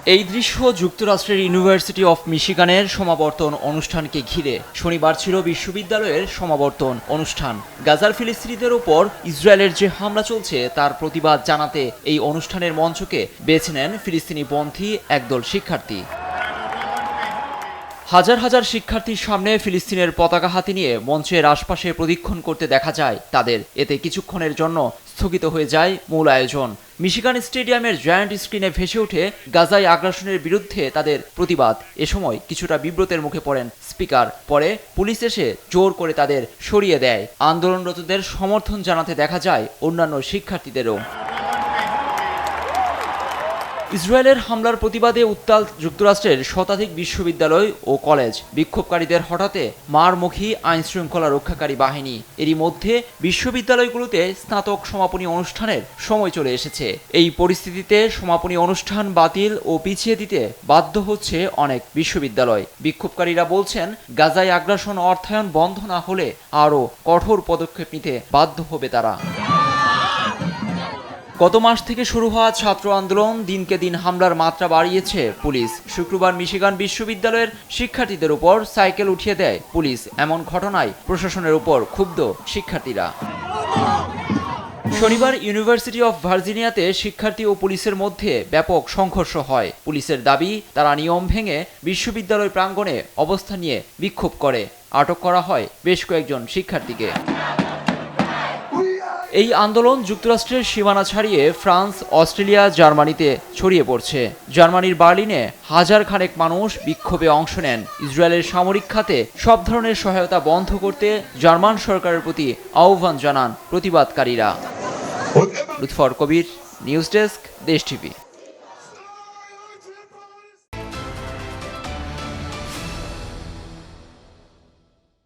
এই দৃশ্য যুক্তরাষ্ট্রের ইউনিভার্সিটি অফ মিশিগানের সমাবর্তন অনুষ্ঠানকে ঘিরে। শনিবার ছিল বিশ্ববিদ্যালয়ের সমাবর্তন অনুষ্ঠান। গাজার ফিলিস্তিনিদের ওপর ইসরায়েলের যে হামলা চলছে তার প্রতিবাদ জানাতে এই অনুষ্ঠানের মঞ্চকে বেছে নেন ফিলিস্তিনিপন্থী একদল শিক্ষার্থী। হাজার হাজার শিক্ষার্থীর সামনে ফিলিস্তিনের পতাকা হাতে নিয়ে মঞ্চের আশপাশে প্রদক্ষিণ করতে দেখা যায় তাদের। এতে কিছুক্ষণের জন্য স্থগিত হয়ে যায় মূল আয়োজন। মিশিগান স্টেডিয়ামের জায়ান্ট স্ক্রিনে ভেসে ওঠে গাজায় আগ্রাসনের বিরুদ্ধে তাদের প্রতিবাদ। এ সময় কিছুটা বিব্রতের মুখে পড়েন স্পিকার। পরে পুলিশ এসে জোর করে তাদের সরিয়ে দেয়। আন্দোলনরতদের সমর্থন জানাতে দেখা যায় অন্যান্য শিক্ষার্থীদেরও। ইসরায়েলের হামলার প্রতিবাদে উত্তাল যুক্তরাষ্ট্রের শতাধিক বিশ্ববিদ্যালয় ও কলেজ। বিক্ষোভকারীদের হঠাতে মারমুখী আইন শৃঙ্খলা রক্ষাকারী বাহিনী। এরই মধ্যে বিশ্ববিদ্যালয়গুলোতে স্নাতক সমাপনী অনুষ্ঠানের সময় চলে এসেছে। এই পরিস্থিতিতে সমাপনী অনুষ্ঠান বাতিল ও পিছিয়ে দিতে বাধ্য হচ্ছে অনেক বিশ্ববিদ্যালয়। বিক্ষোভকারীরা বলছেন, গাজায় আগ্রাসন অর্থায়ন বন্ধ না হলে আরও কঠোর পদক্ষেপ নিতে বাধ্য হবে তারা। গত মাস থেকে শুরু হওয়া ছাত্র আন্দোলন দিনকে দিন হামলার মাত্রা বাড়িয়েছে পুলিশ। শুক্রবার মিশিগান বিশ্ববিদ্যালয়ের শিক্ষার্থীদের উপর সাইকেল উঠিয়ে দেয় পুলিশ। এমন ঘটনায় প্রশাসনের উপর ক্ষুব্ধ শিক্ষার্থীরা। শনিবার ইউনিভার্সিটি অফ ভার্জিনিয়াতে শিক্ষার্থী ও পুলিশের মধ্যে ব্যাপক সংঘর্ষ হয়। পুলিশের দাবি, তারা নিয়ম ভেঙে বিশ্ববিদ্যালয় প্রাঙ্গণে অবস্থান নিয়ে বিক্ষোভ করে। আটক করা হয় বেশ কয়েকজন শিক্ষার্থীকে। এই আন্দোলন যুক্তরাষ্ট্রের সীমানা ছাড়িয়ে ফ্রান্স, অস্ট্রেলিয়া, জার্মানিতে ছড়িয়ে পড়ছে। জার্মানির বার্লিনে হাজার খানেক মানুষ বিক্ষোভে অংশ নেন। ইসরায়েলের সামরিক খাতে সব ধরনের সহায়তা বন্ধ করতে জার্মান সরকারের প্রতি আহ্বান জানান প্রতিবাদকারীরা। লুৎফর কবির, নিউজ ডেস্ক, দেশ টিভি।